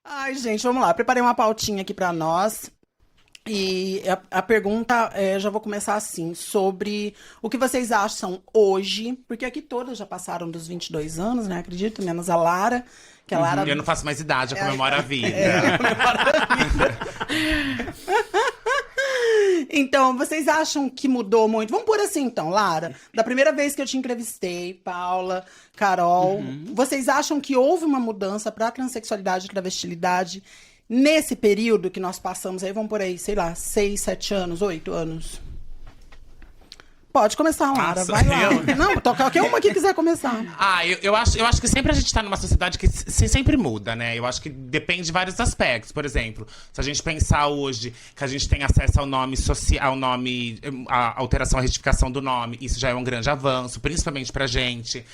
Ai, gente, vamos lá. Preparei uma pautinha aqui pra nós. E a pergunta, já vou começar assim, sobre o que vocês acham hoje, porque aqui todas já passaram dos 22 anos, né? Acredito, menos a Lara, que a Lara. Eu não faço mais idade, eu comemoro a vida. Então, vocês acham que mudou muito? Vamos por assim, então, Lara. Da primeira vez que eu te entrevistei, Paula, Carol, vocês acham que houve uma mudança para transexualidade e travestilidade nesse período que nós passamos aí? Vamos por aí, sei lá, 6, 7 anos, 8 anos? Pode começar, Lara, Nossa, vai lá. Não, qualquer uma que quiser começar. Eu acho que sempre a gente tá numa sociedade que sempre muda, né? Eu acho que depende de vários aspectos. Por exemplo, se a gente pensar hoje que a gente tem acesso ao nome social, ao nome, a alteração, a retificação do nome, isso já é um grande avanço, principalmente pra gente.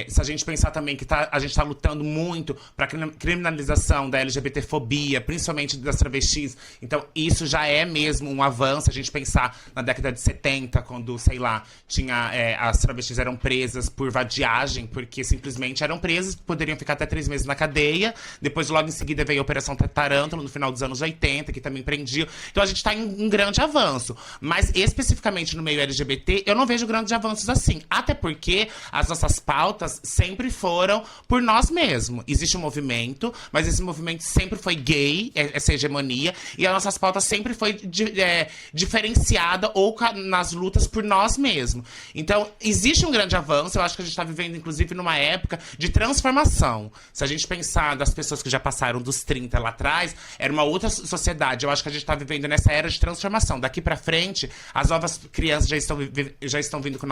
Se a gente pensar também que a gente está lutando muito para a criminalização da LGBTfobia, principalmente das travestis, então isso já é mesmo um avanço. A gente pensar na década de 70, quando, sei lá, tinha, as travestis eram presas por vadiagem, porque simplesmente eram presas, poderiam ficar até 3 meses na cadeia. Depois, logo em seguida, veio a Operação Tarântula, no final dos anos 80, que também prendia. Então a gente está em um grande avanço. Mas especificamente no meio LGBT, eu não vejo grandes avanços assim. Até porque as nossas pautas sempre foram por nós mesmos. Existe um movimento, mas esse movimento sempre foi gay, essa hegemonia, e as nossas pautas sempre foi diferenciada ou nas lutas por nós mesmos. Então, existe um grande avanço. Eu acho que a gente está vivendo, inclusive, numa época de transformação. Se a gente pensar das pessoas que já passaram dos 30 lá atrás, era uma outra sociedade. Eu acho que a gente está vivendo nessa era de transformação. Daqui para frente, as novas crianças já estão vindo com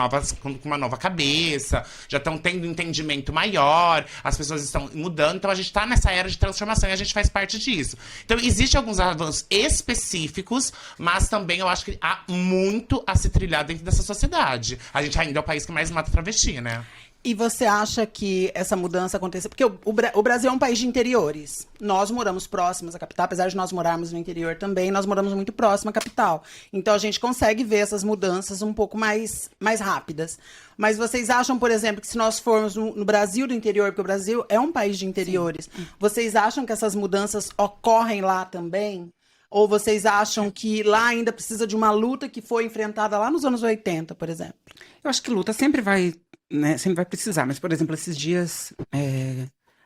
uma nova cabeça, já estão tendo um entendimento maior, as pessoas estão mudando, então a gente está nessa era de transformação e a gente faz parte disso. Então, existem alguns avanços específicos, mas também eu acho que há muito a se trilhar dentro dessa sociedade. A gente ainda é o país que mais mata travesti, né? E você acha que essa mudança aconteceu? Porque o Brasil é um país de interiores. Nós moramos próximos à capital, apesar de nós morarmos no interior também, nós moramos muito próximo à capital. Então a gente consegue ver essas mudanças um pouco mais rápidas. Mas vocês acham, por exemplo, que se nós formos no Brasil do interior, porque o Brasil é um país de interiores, vocês acham que essas mudanças ocorrem lá também? Ou vocês acham que lá ainda precisa de uma luta que foi enfrentada lá nos anos 80, por exemplo? Eu acho que luta sempre vai, né, sempre vai precisar. Mas, por exemplo, esses dias...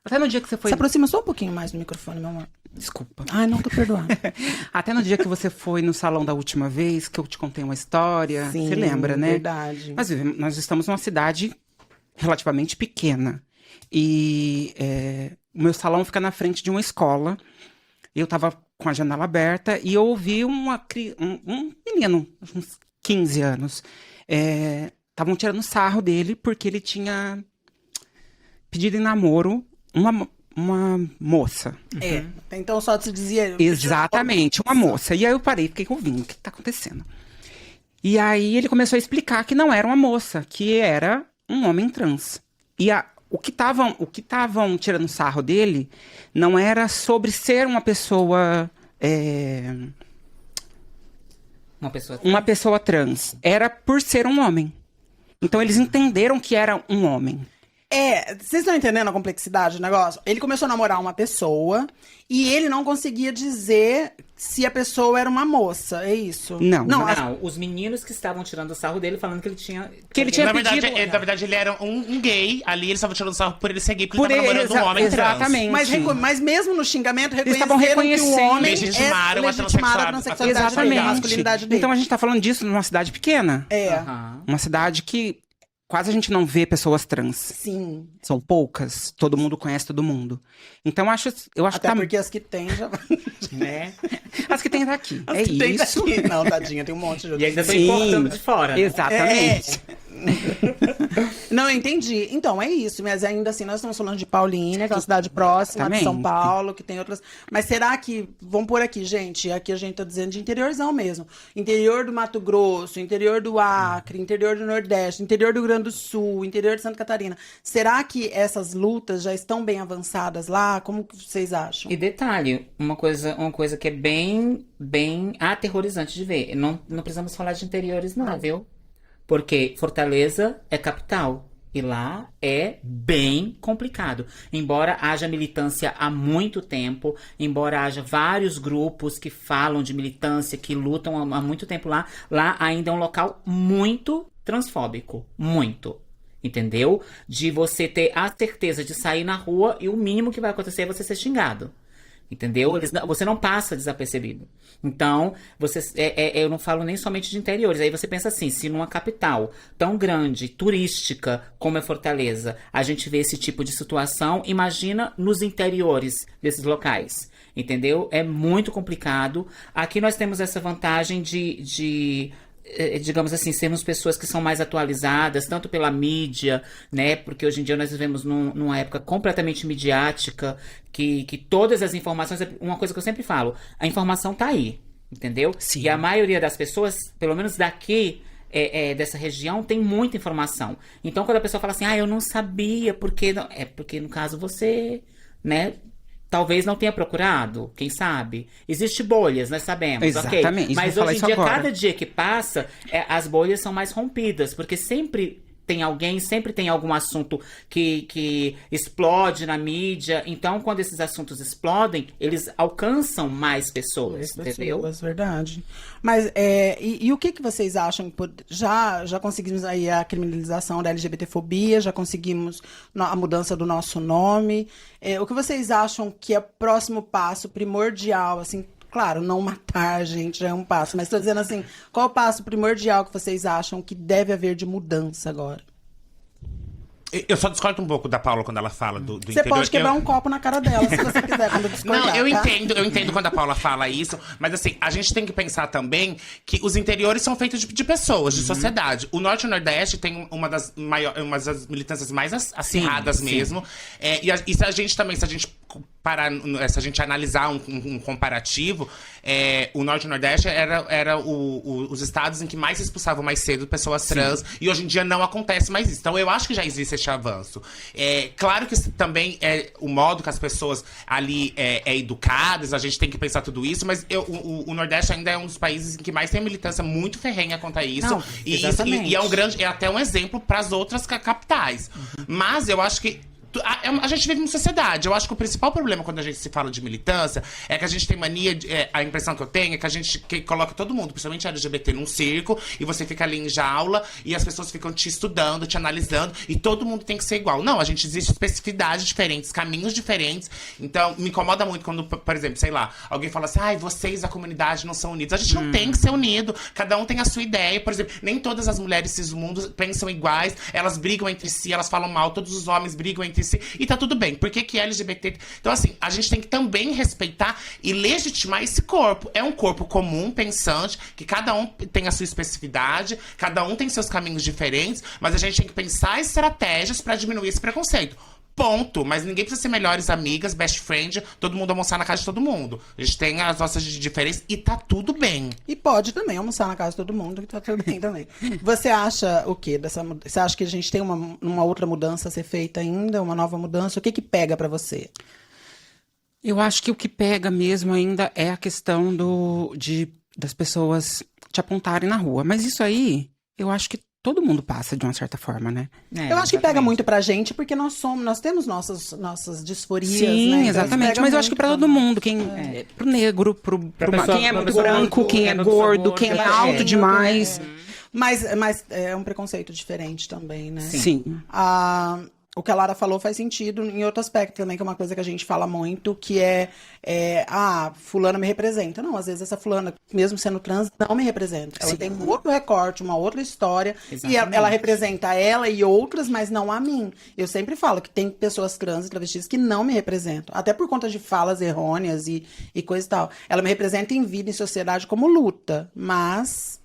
Até no dia que você foi... Se aproxima só um pouquinho mais do microfone, meu amor. Desculpa. Ai, não tô perdoando. Até no dia que você foi no salão da última vez, que eu te contei uma história. Sim, você lembra, né? Verdade. Mas nós estamos numa cidade relativamente pequena. E o meu salão fica na frente de uma escola. Eu tava com a janela aberta e eu ouvi um menino, uns 15 anos. Estavam tirando sarro dele porque ele tinha pedido em namoro uma moça. Então só se dizia... Exatamente, uma moça. E aí eu parei, fiquei ouvindo o que tá acontecendo. E aí ele começou a explicar que não era uma moça, que era um homem trans. E o que estavam tirando sarro dele não era sobre ser uma pessoa... Uma pessoa trans. Era por ser um homem. Então eles entenderam que era um homem. Vocês estão entendendo a complexidade do negócio? Ele começou a namorar uma pessoa e ele não conseguia dizer se a pessoa era uma moça, é isso? Não. Não, os meninos que estavam tirando sarro dele, falando que ele tinha... Que ele tinha Na pedido... verdade, ele era um gay, ali eles estavam tirando sarro por ele ser gay, porque Por ele tava ele, namorando um homem exatamente. Mas mesmo no xingamento, Eles estavam reconheceram que o homem legitimaram a legitimado a transexualidade dele, a masculinidade dele. Então a gente tá falando disso numa cidade pequena. Uma cidade que quase a gente não vê pessoas trans. Sim. São poucas. Todo mundo conhece todo mundo. Então eu acho Até que porque as que tem já... Né? as que tem daqui. As é que tem isso. daqui. Não, tadinha, tem um monte de... E ainda tô importando de fora. Né? Exatamente. Não, eu entendi. Então, é isso. Mas ainda assim, nós estamos falando de Paulínia, que é uma cidade próxima de São Exatamente. Paulo, que tem outras... Mas será que... Vamos por aqui, gente. Aqui a gente tá dizendo de interiorzão mesmo. Interior do Mato Grosso, interior do Acre, interior do Nordeste, interior do Rio Grande do Sul, interior de Santa Catarina. Será que essas lutas já estão bem avançadas lá? Como que vocês acham? E detalhe, uma coisa que é bem aterrorizante de ver. Não precisamos falar de interiores não, viu? Porque Fortaleza é capital. E lá é bem complicado. Embora haja militância há muito tempo, embora haja vários grupos que falam de militância, que lutam há muito tempo lá, lá ainda é um local muito transfóbico. Muito. Entendeu? De você ter a certeza de sair na rua e o mínimo que vai acontecer é você ser xingado. Entendeu? Você não passa desapercebido. Então, eu não falo nem somente de interiores. Aí você pensa assim, se numa capital tão grande, turística como é Fortaleza, a gente vê esse tipo de situação, imagina nos interiores desses locais. Entendeu? É muito complicado. Aqui nós temos essa vantagem digamos assim, sermos pessoas que são mais atualizadas, tanto pela mídia, né? Porque hoje em dia nós vivemos numa época completamente midiática, que todas as informações, uma coisa que eu sempre falo, a informação tá aí, entendeu? Sim. E a maioria das pessoas, pelo menos daqui, dessa região, tem muita informação. Então, quando a pessoa fala assim, eu não sabia, porque não... é porque, no caso, você, né? Talvez não tenha procurado, quem sabe? Existe bolhas, nós sabemos, Exatamente, ok? isso, Mas vou falar hoje em isso dia, agora. cada dia que passa, as bolhas são mais rompidas, porque sempre tem alguém, sempre tem algum assunto que explode na mídia. Então, quando esses assuntos explodem, eles alcançam mais pessoas, entendeu? Pessoas, verdade. Mas, e o que vocês acham? Já conseguimos aí a criminalização da LGBTfobia, já conseguimos a mudança do nosso nome. O que vocês acham que é o próximo passo primordial, assim? Claro, não matar a gente já é um passo, mas estou dizendo assim, qual o passo primordial que vocês acham que deve haver de mudança agora? Eu só discordo um pouco da Paula quando ela fala do Você interior. pode quebrar um copo na cara dela, se você quiser, quando discordar. Não, eu tá? entendo quando a Paula fala isso, mas assim, a gente tem que pensar também que os interiores são feitos de pessoas, de sociedade. O Norte e o Nordeste tem uma das militâncias mais acirradas mesmo. E se a gente também, se a gente analisar um comparativo, o Norte e o Nordeste era os estados em que mais se expulsavam mais cedo pessoas trans, e hoje em dia não acontece mais isso. Então eu acho que já existe esse avanço. Claro que também o modo que as pessoas ali educadas, a gente tem que pensar tudo isso, mas o Nordeste ainda é um dos países em que mais tem militância muito ferrenha contra isso. Não, e é até um exemplo para as outras capitais. Mas eu acho que a gente vive em sociedade. Eu acho que o principal problema quando a gente se fala de militância é que a gente tem mania a impressão que eu tenho é que a gente coloca todo mundo, principalmente LGBT, num circo, e você fica ali em jaula e as pessoas ficam te estudando, te analisando, e todo mundo tem que ser igual. Não, existe especificidades diferentes, caminhos diferentes. Então, me incomoda muito quando, por exemplo, sei lá, alguém fala assim, vocês da comunidade não são unidos. A gente não tem que ser unido, cada um tem a sua ideia. Por exemplo, nem todas as mulheres cismundo pensam iguais, elas brigam entre si, elas falam mal, todos os homens brigam entre si, e tá tudo bem. Por que LGBT... Então, assim, a gente tem que também respeitar e legitimar esse corpo. É um corpo comum, pensante, que cada um tem a sua especificidade, cada um tem seus caminhos diferentes, mas a gente tem que pensar estratégias pra diminuir esse preconceito. Ponto. Mas ninguém precisa ser melhores amigas, best friend, todo mundo almoçar na casa de todo mundo. A gente tem as nossas diferenças e tá tudo bem. E pode também almoçar na casa de todo mundo, que tá tudo bem também. Você acha o quê dessa mudança? Você acha que a gente tem uma outra mudança a ser feita ainda? Uma nova mudança? O que pega pra você? Eu acho que o que pega mesmo ainda é a questão das pessoas te apontarem na rua. Mas isso aí, eu acho que todo mundo passa de uma certa forma, né? Eu acho que pega muito pra gente, porque nós temos nossas disforias, Sim, né? Então, exatamente. Mas eu acho que pra todo mundo, pro negro, quem é muito branco, quem é gordo, quem é alto demais. Mas é um preconceito diferente também, né? Sim. O que a Lara falou faz sentido em outro aspecto também, que é uma coisa que a gente fala muito, que fulana me representa. Não, às vezes essa fulana, mesmo sendo trans, não me representa. Ela tem um outro recorte, uma outra história, Exatamente. e ela representa ela e outras, mas não a mim. Eu sempre falo que tem pessoas trans e travestis que não me representam, até por conta de falas errôneas e coisa e tal. Ela me representa em vida, em sociedade, como luta, mas...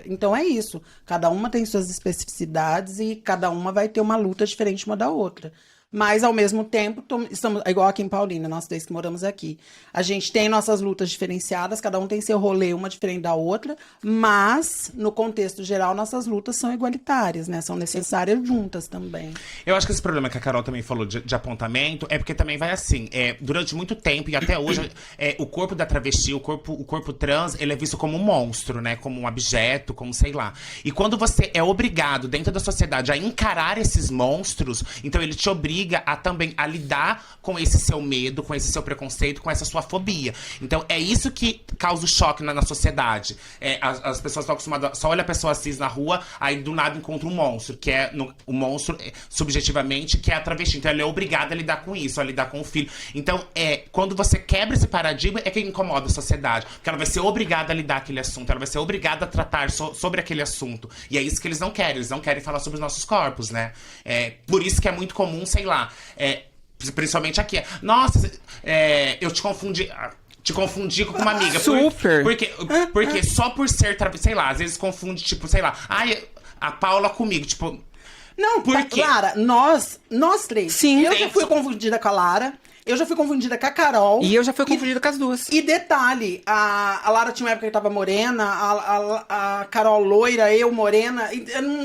então é isso. Cada uma tem suas especificidades e cada uma vai ter uma luta diferente uma da outra. Mas, ao mesmo tempo, estamos igual aqui em Paulínia, nós dois que moramos aqui. A gente tem nossas lutas diferenciadas, cada um tem seu rolê, uma diferente da outra, mas, no contexto geral, nossas lutas são igualitárias, né? São necessárias juntas também. Eu acho que esse problema que a Carol também falou de apontamento é porque também vai assim, durante muito tempo e até hoje, o corpo da travesti, o corpo trans, ele é visto como um monstro, né? Como um objeto, como sei lá. E quando você é obrigado, dentro da sociedade, a encarar esses monstros, então ele te obriga a lidar com esse seu medo, com esse seu preconceito, com essa sua fobia. Então é isso que causa o choque na sociedade. As pessoas estão acostumadas, só olha a pessoa cis na rua, aí do nada encontra um monstro, que é o monstro, subjetivamente, que é a travesti. Então ela é obrigada a lidar com isso, a lidar com o filho. Então, quando você quebra esse paradigma, é que incomoda a sociedade. Porque ela vai ser obrigada a lidar com aquele assunto, ela vai ser obrigada a tratar sobre aquele assunto. E é isso que eles não querem falar sobre os nossos corpos, né? Por isso que é muito comum, sei lá, principalmente aqui. Nossa, eu te confundi com uma amiga. Super! Porque só por ser travesti, sei lá, às vezes confunde, tipo, sei lá, a Paula comigo, tipo... Não, por quê? Lara, nós três. Sim. Eu já fui confundida com a Lara. Eu já fui confundida com a Carol. E eu já fui confundida com as duas. E detalhe, a Lara tinha uma época que tava morena, a Carol loira, eu morena.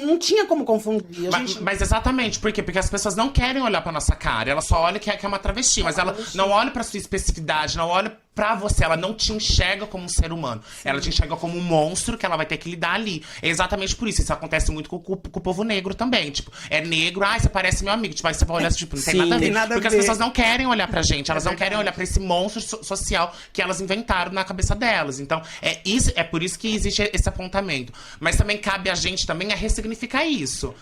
Não tinha como confundir. Mas exatamente, por quê? Porque as pessoas não querem olhar pra nossa cara. Elas só olham que é uma travesti, mas ela não olha pra sua especificidade, não olha pra você. Ela não te enxerga como um ser humano. Sim. Ela te enxerga como um monstro que ela vai ter que lidar ali. É exatamente por isso. Isso acontece muito com o povo negro também. Tipo, é negro, você parece meu amigo. Tipo, aí você vai olhar, tipo, não tem nada a ver. Porque as pessoas não querem olhar pra gente. Elas não querem olhar pra esse monstro social que elas inventaram na cabeça delas. Então, é por isso que existe esse apontamento. Mas também cabe a gente também a ressignificar isso.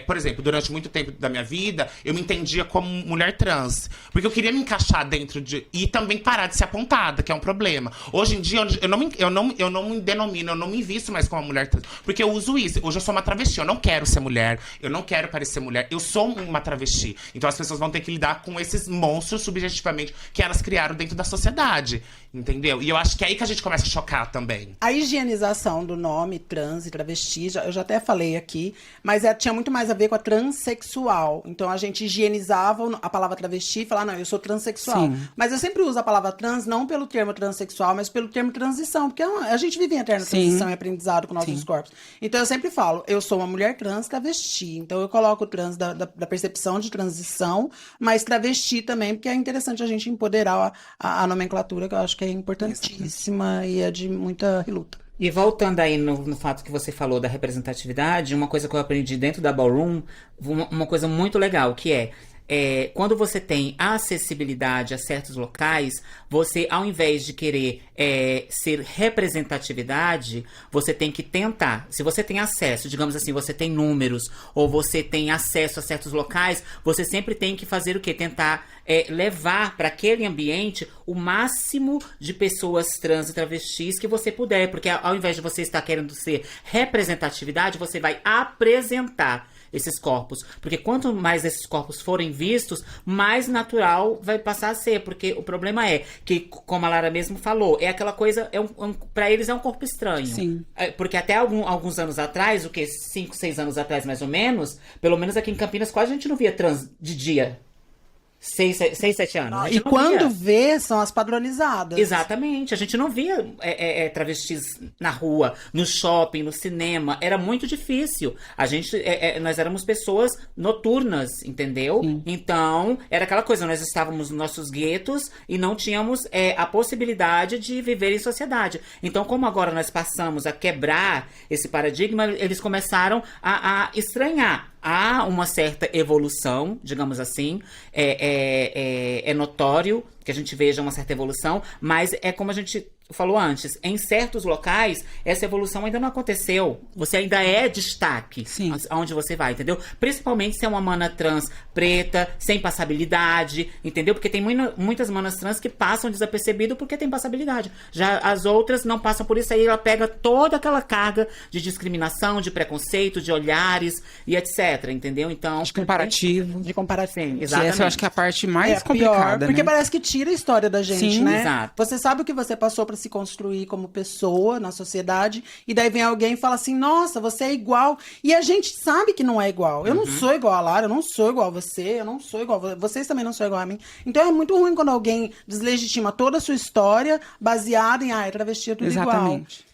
Por exemplo, durante muito tempo da minha vida, eu me entendia como mulher trans. Porque eu queria me encaixar dentro de... E também parar de se apontada, que é um problema. Hoje em dia, eu não me denomino, eu não me visto mais como uma mulher trans. Porque eu uso isso. Hoje eu sou uma travesti, eu não quero ser mulher, eu não quero parecer mulher, eu sou uma travesti. Então as pessoas vão ter que lidar com esses monstros, subjetivamente, que elas criaram dentro da sociedade. Entendeu? E eu acho que é aí que a gente começa a chocar também. A higienização do nome trans e travesti, eu já até falei aqui, mas tinha muito mais a ver com a transexual. Então a gente higienizava a palavra travesti e falava, não, eu sou transexual. Sim. Mas eu sempre uso a palavra trans, não pelo termo transexual, mas pelo termo transição, porque a gente vive em eterna transição e aprendizado com nossos corpos. Então eu sempre falo, eu sou uma mulher trans travesti. Então eu coloco o trans da percepção de transição, mas travesti também, porque é interessante a gente empoderar a nomenclatura, que eu acho que é importantíssima e é de muita luta. E voltando aí no fato que você falou da representatividade, uma coisa que eu aprendi dentro da Ballroom, uma coisa muito legal, que quando você tem acessibilidade a certos locais, você, ao invés de querer ser representatividade, você tem que tentar. Se você tem acesso, digamos assim, você tem números, ou você tem acesso a certos locais, você sempre tem que fazer o quê? Tentar levar para aquele ambiente o máximo de pessoas trans e travestis que você puder. Porque ao invés de você estar querendo ser representatividade, você vai apresentar esses corpos. Porque quanto mais esses corpos forem vistos, mais natural vai passar a ser. Porque o problema é que, como a Lara mesmo falou, é aquela coisa, pra eles é um corpo estranho. Sim. Porque até alguns anos atrás, 5, 6 anos atrás mais ou menos, pelo menos aqui em Campinas, quase a gente não via trans de dia. 6, 7 anos. E quando vê, são as padronizadas. Exatamente. A gente não via travestis na rua, no shopping, no cinema. Era muito difícil. Nós éramos pessoas noturnas, entendeu? Sim. Então, era aquela coisa. Nós estávamos nos nossos guetos e não tínhamos a possibilidade de viver em sociedade. Então, como agora nós passamos a quebrar esse paradigma, eles começaram a estranhar. Há uma certa evolução, digamos assim, é notório que a gente veja uma certa evolução, mas é como a gente falou antes, em certos locais, essa evolução ainda não aconteceu. Você ainda é destaque. Sim. Aonde você vai, entendeu? Principalmente se é uma mana trans preta, sem passabilidade, entendeu? Porque tem muitas manas trans que passam desapercebido porque tem passabilidade. Já as outras não passam por isso, aí ela pega toda aquela carga de discriminação, de preconceito, de olhares e etc, entendeu? Então, de comparativo. De comparativo. Exatamente. Essa eu acho que é a parte mais complicada, pior, porque né? parece que tira tira a história da gente, Sim, né? exato. Você sabe o que você passou pra se construir como pessoa na sociedade, e daí vem alguém e fala assim, nossa, você é igual. E a gente sabe que não é igual. Eu não sou igual a Lara, eu não sou igual a você, eu não sou igual a vocês também não são igual a mim. Então é muito ruim quando alguém deslegitima toda a sua história baseada em, é travesti é tudo igual. Exatamente.